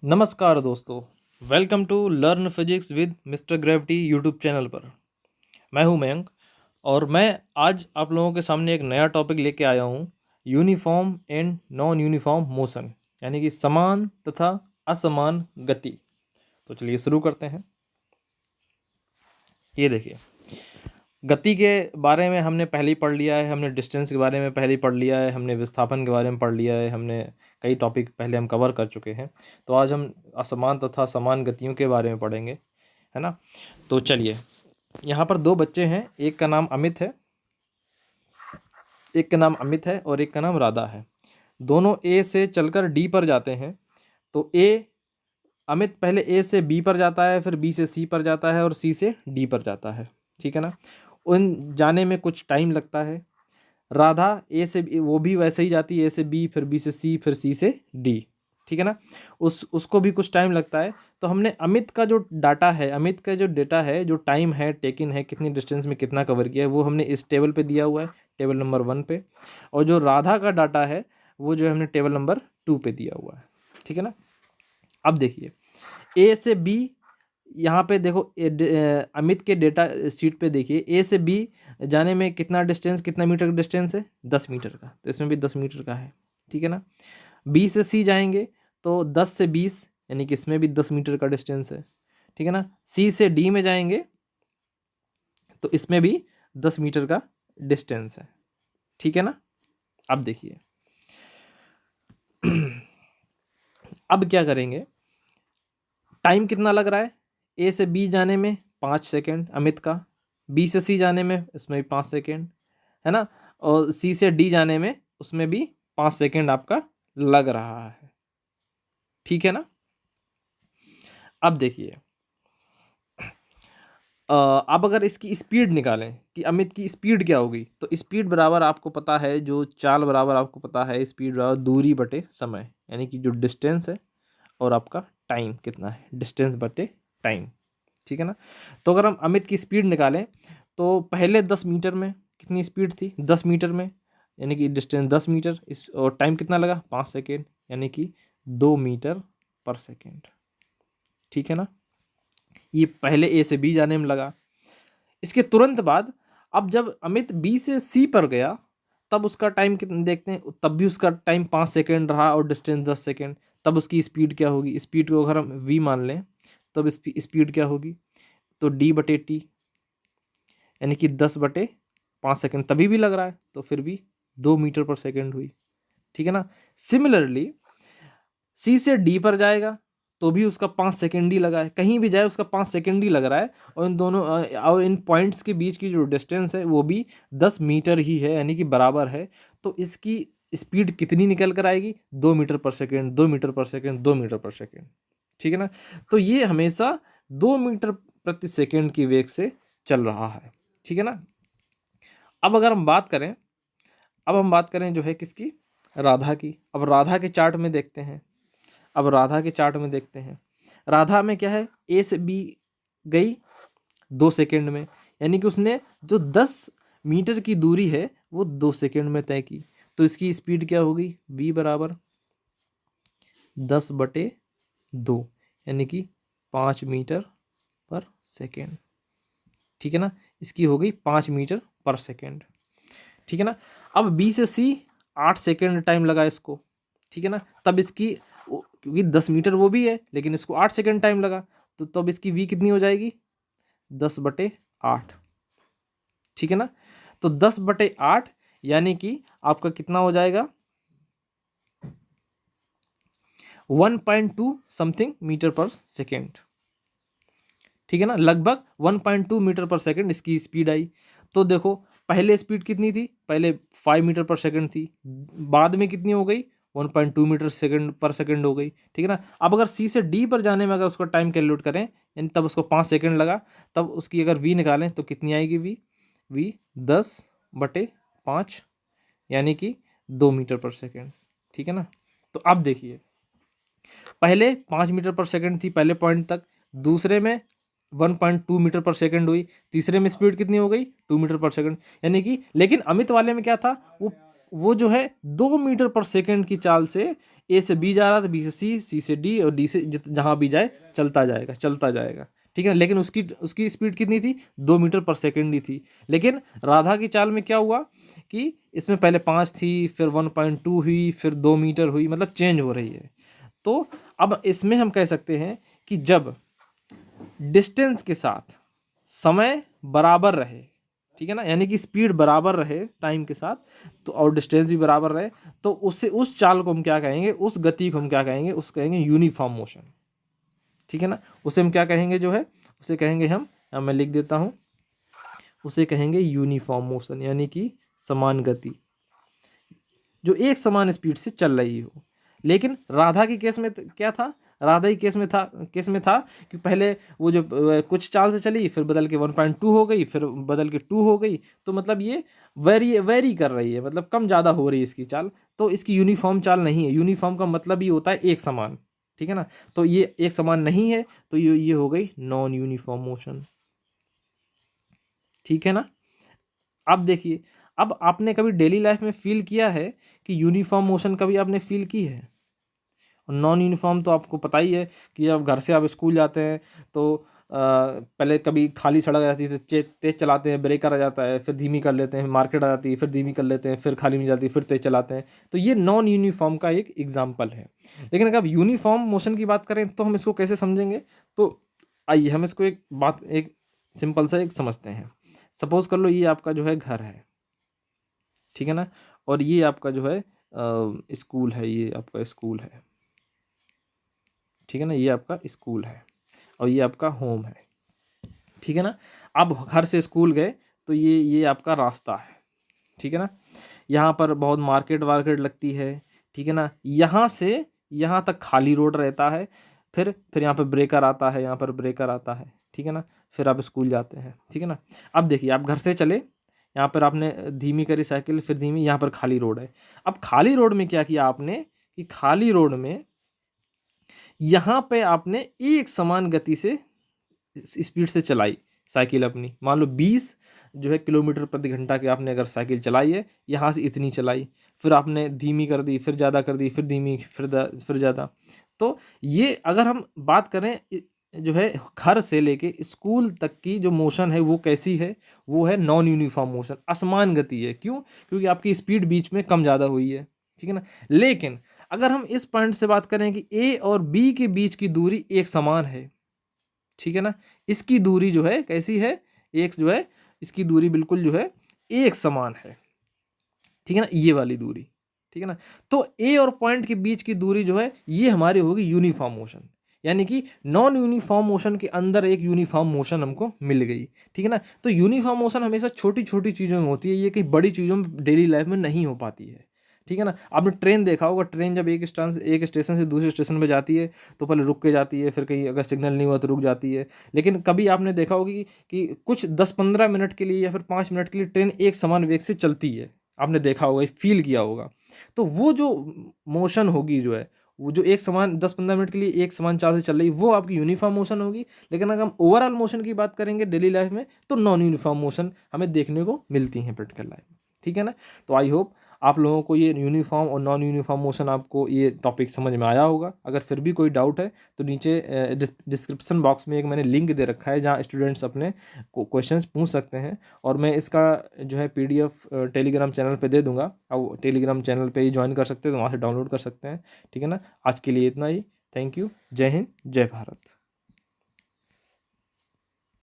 नमस्कार दोस्तों, welcome to learn physics with mister gravity YouTube channel पर। मैं हूं मयंक और मैं आज आप लोगों के सामने एक नया टॉपिक लेके आया हूं, uniform and non uniform motion, यानी कि समान तथा असमान गति। तो चलिए शुरू करते हैं। ये देखिए, गति के बारे में हमने पहले ही पढ़ लिया है, हमने डिस्टेंस के बारे में पहले ही पढ़ लिया है, हमने विस्थापन के बारे में पढ़ लिया है, हमने कई टॉपिक पहले हम कवर कर चुके हैं। तो आज हम असमान तथा समान गतियों के बारे में पढ़ेंगे, है ना। तो चलिए, यहाँ पर दो बच्चे हैं, एक का नाम अमित है, और एक का नाम राधा है। दोनों ए से चलकर डी पर जाते हैं। तो अमित पहले ए से बी पर जाता है, फिर बी से सी पर जाता है और सी से डी पर जाता है, ठीक है ना। उन जाने में कुछ टाइम लगता है। राधा ए से वो भी वैसे ही जाती है, ए से बी, फिर बी से सी, फिर सी से डी, ठीक है ना। उसको भी कुछ टाइम लगता है। तो हमने अमित का जो डाटा है, अमित का जो डेटा है, जो टाइम है टेकिन है, कितनी डिस्टेंस में कितना कवर किया है, वो हमने इस टेबल पे दिया हुआ है, टेबल नंबर 1 पे। और जो राधा का डाटा है वो जो है हमने टेबल नंबर 2 पे दिया हुआ है, ठीक है ना। अब देखिए, ए से बी, यहाँ पे देखो अमित के डेटा शीट पे देखिए, ए से बी जाने में कितना डिस्टेंस, कितना मीटर का डिस्टेंस है, 10 मीटर का। तो इसमें भी 10 मीटर का है, ठीक है ना। बी से सी जाएंगे तो 10 से 20, यानी कि इसमें भी 10 मीटर का डिस्टेंस है, ठीक है ना। सी से डी में जाएंगे तो इसमें भी 10 मीटर का डिस्टेंस है, ठीक है ना। अब देखिए अब क्या करेंगे, टाइम कितना लग रहा है, ए से बी जाने में 5 सेकेंड अमित का, बी से सी जाने में इसमें भी 5 सेकेंड, है ना। और सी से डी जाने में उसमें भी 5 सेकेंड आपका लग रहा है, ठीक है ना। अब देखिए, अब अगर इसकी स्पीड निकालें कि अमित की स्पीड क्या होगी, तो स्पीड बराबर आपको पता है, जो चाल बराबर आपको पता है, स्पीड बराबर दूरी बटे समय, यानी कि जो डिस्टेंस है और आपका टाइम कितना है, डिस्टेंस बटे टाइम, ठीक है ना। तो अगर हम अमित की स्पीड निकालें तो पहले 10 मीटर में कितनी स्पीड थी, 10 मीटर में, यानी कि डिस्टेंस 10 मीटर, इस और टाइम कितना लगा, 5 सेकेंड, यानी कि 2 मीटर पर सेकेंड, ठीक है ना। ये पहले ए से बी जाने में लगा। इसके तुरंत बाद अब जब अमित बी से सी पर गया तब उसका टाइम कितना देखते हैं, तब भी उसका टाइम 5 सेकेंड रहा और डिस्टेंस 10 सेकेंड। तब उसकी स्पीड क्या होगी, स्पीड को अगर हम वी मान लें तब स्पीड क्या होगी, तो डी बटे टी, यानी कि 10/5 सेकेंड, तभी भी लग रहा है तो फिर भी 2 मीटर पर सेकेंड हुई, ठीक है ना। सिमिलरली सी से डी पर जाएगा तो भी उसका 5 सेकेंड ही लगा है, कहीं भी जाए उसका 5 सेकेंड ही लग रहा है। और इन दोनों और इन पॉइंट्स के बीच की जो डिस्टेंस है वो भी 10 मीटर ही है, यानी कि बराबर है। तो इसकी स्पीड कितनी निकल कर आएगी, 2 मीटर पर सेकेंड, 2 मीटर पर सेकेंड, 2 मीटर पर सेकेंड, ठीक है ना। तो ये हमेशा 2 मीटर प्रति सेकेंड की वेग से चल रहा है, ठीक है ना। अब अगर हम बात करें, जो है किसकी, राधा की। अब राधा के चार्ट में देखते हैं, राधा में क्या है, ए से बी गई 2 सेकेंड में, यानी कि उसने जो 10 मीटर की दूरी है वो 2 सेकेंड में तय की। तो इसकी स्पीड क्या होगी, v बराबर 10/2, यानी कि 5 मीटर पर सेकेंड, ठीक है ना। इसकी हो गई 5 मीटर पर सेकेंड, ठीक है ना। अब बी से सी 8 सेकेंड टाइम लगा इसको, ठीक है ना। तब इसकी, क्योंकि 10 मीटर वो भी है लेकिन इसको 8 सेकेंड टाइम लगा, तो तब इसकी वी कितनी हो जाएगी, 10/8, ठीक है ना। तो 10/8 यानी कि आपका कितना हो जाएगा, 1.2 समथिंग मीटर पर सेकेंड, ठीक है ना। लगभग 1.2 मीटर पर सेकेंड इसकी स्पीड आई। तो देखो, पहले स्पीड कितनी थी, पहले 5 मीटर पर सेकेंड थी, बाद में कितनी हो गई, 1.2 मीटर सेकेंड पर सेकेंड हो गई, ठीक है ना। अब अगर सी से डी पर जाने में अगर उसका टाइम कैलकुलेट करें, यानी तब उसको 5 सेकेंड लगा, तब उसकी अगर वी निकालें तो कितनी आएगी, वी 10/5, यानी कि 2 मीटर पर सेकेंड, ठीक है ना। तो अब देखिए, पहले 5 मीटर पर सेकेंड थी पहले पॉइंट तक, दूसरे में 1.2 मीटर पर सेकेंड हुई, तीसरे में स्पीड कितनी हो गई, 2 मीटर पर सेकेंड, यानी कि, लेकिन अमित वाले में क्या था, वो वो जो है 2 मीटर पर सेकंड की चाल से ए से बी जा रहा था, बी से सी, सी से डी और डी से जहाँ भी जाए चलता जाएगा। ठीक है, लेकिन उसकी स्पीड कितनी थी? 2 मीटर पर सेकंड ही थी। लेकिन राधा की चाल में क्या हुआ कि इसमें पहले 5 थी, फिर 1.2 हुई, फिर 2 मीटर हुई, मतलब चेंज हो रही है। तो अब इसमें हम कह सकते हैं कि जब डिस्टेंस के साथ समय बराबर रहे, ठीक है ना, यानी कि स्पीड बराबर रहे टाइम के साथ, तो और डिस्टेंस भी बराबर रहे, तो उससे उस चाल को हम क्या कहेंगे, उस गति को हम क्या कहेंगे, उस कहेंगे यूनिफॉर्म मोशन। ठीक है ना, उसे हम क्या कहेंगे, जो है उसे कहेंगे हम, मैं लिख देता हूं, उसे कहेंगे यूनिफॉर्म मोशन, यानी कि समान गति, जो एक समान स्पीड से चल रही हो। लेकिन राधा की केस में क्या था, राधा की केस में था कि पहले वो जो कुछ चाल से चली, फिर बदल के 1.2 हो गई, फिर बदल के 2 हो गई, तो मतलब ये वेरी कर रही है, मतलब कम ज़्यादा हो रही है इसकी चाल, तो इसकी यूनिफॉर्म चाल नहीं है। यूनिफॉर्म का मतलब ये होता है एक समान, ठीक है ना, तो ये एक समान नहीं है, तो ये हो गई नॉन यूनिफॉर्म मोशन। ठीक है ना। अब देखिए, अब आपने कभी डेली लाइफ में फील किया है कि यूनिफॉर्म मोशन कभी आपने फील की है? और नॉन यूनिफॉर्म तो आपको पता ही है कि जब घर से आप स्कूल जाते हैं तो पहले कभी खाली सड़क आ जाती है तो तेज़ चलाते हैं, ब्रेकर आ जाता है, फिर धीमी कर लेते हैं, मार्केट आ जाती है, फिर धीमी कर लेते हैं, फिर खाली मिल जाती है, फिर तेज़ चलाते हैं। तो ये नॉन यूनिफॉर्म का एक एग्जाम्पल है। लेकिन अगर आप यूनिफॉर्म मोशन की बात करें तो हम इसको कैसे समझेंगे? तो आइए हम इसको एक सिंपल सा एक समझते हैं। सपोज कर लो ये आपका जो है घर है, ठीक है ना, और ये आपका जो है स्कूल है, ये आपका स्कूल है, ठीक है ना, ये आपका स्कूल है और ये आपका होम है। ठीक है ना, अब घर से स्कूल गए तो ये आपका रास्ता है, ठीक है ना, यहाँ पर बहुत मार्केट वार्केट लगती है, ठीक है ना, यहाँ से यहाँ तक खाली रोड रहता है, फिर यहाँ पर ब्रेकर आता है, यहाँ पर ब्रेकर आता है, ठीक है ना, फिर आप स्कूल जाते हैं। ठीक है ना, अब देखिए आप घर से चले, यहाँ पर आपने धीमी करी साइकिल, फिर धीमी, यहाँ पर खाली रोड है। अब खाली रोड में क्या किया आपने कि खाली रोड में यहाँ पे आपने एक समान गति से स्पीड से चलाई साइकिल अपनी, मान लो 20 जो है किलोमीटर प्रति घंटा की आपने अगर साइकिल चलाई है, यहाँ से इतनी चलाई, फिर आपने धीमी कर दी, फिर ज़्यादा कर दी, फिर धीमी, फिर ज़्यादा। तो ये अगर हम बात करें जो है घर से लेके स्कूल तक की जो मोशन है वो कैसी है, वो है नॉन यूनिफॉर्म मोशन, असमान गति है। क्यों? क्योंकि आपकी स्पीड बीच में कम ज़्यादा हुई है, ठीक है ना। लेकिन अगर हम इस पॉइंट से बात करें कि ए और बी के बीच की दूरी एक समान है, ठीक है ना, इसकी दूरी जो है कैसी है, एक जो है इसकी दूरी बिल्कुल जो है एक समान है, ठीक है ना, ये वाली दूरी, ठीक है ना। तो ए और पॉइंट के बीच की दूरी जो है ये हमारी होगी यूनिफॉर्म मोशन, यानी कि नॉन यूनिफॉर्म मोशन के अंदर एक यूनिफॉर्म मोशन हमको मिल गई, ठीक है ना। तो यूनिफॉर्म मोशन हमेशा छोटी छोटी चीज़ों में होती है, ये कहीं बड़ी चीज़ों में डेली लाइफ में नहीं हो पाती है, ठीक है ना। आपने ट्रेन देखा होगा, ट्रेन जब एक स्टेशन से दूसरे स्टेशन पे जाती है तो पहले रुक के जाती है, फिर कहीं अगर सिग्नल नहीं हुआ तो रुक जाती है। लेकिन कभी आपने देखा होगा कि कुछ 10-15 मिनट के लिए या फिर 5 मिनट के लिए ट्रेन एक समान वेग से चलती है, आपने देखा होगा, फील किया होगा। तो वो जो मोशन होगी जो है, वो जो एक समान 10-15 मिनट के लिए एक समान चाल से चल रही, वो आपकी यूनिफॉर्म मोशन होगी। लेकिन अगर हम ओवरऑल मोशन की बात करेंगे डेली लाइफ में, तो नॉन यूनिफॉर्म मोशन हमें देखने को मिलती हैं प्रैक्टिकल लाइफ में, ठीक है ना। तो आई होप आप लोगों को ये यूनिफॉर्म और नॉन यूनिफॉर्म मोशन, आपको ये टॉपिक समझ में आया होगा। अगर फिर भी कोई डाउट है तो नीचे डिस्क्रिप्शन बॉक्स में एक मैंने लिंक दे रखा है जहाँ स्टूडेंट्स अपने क्वेश्चंस पूछ सकते हैं, और मैं इसका जो है PDF टेलीग्राम चैनल पे दे दूंगा, और टेलीग्राम चैनल पे ही ज्वाइन कर सकते हैं, तो वहाँ से डाउनलोड कर सकते हैं, ठीक है ना। आज के लिए इतना ही, थैंक यू, जय हिंद, जय भारत।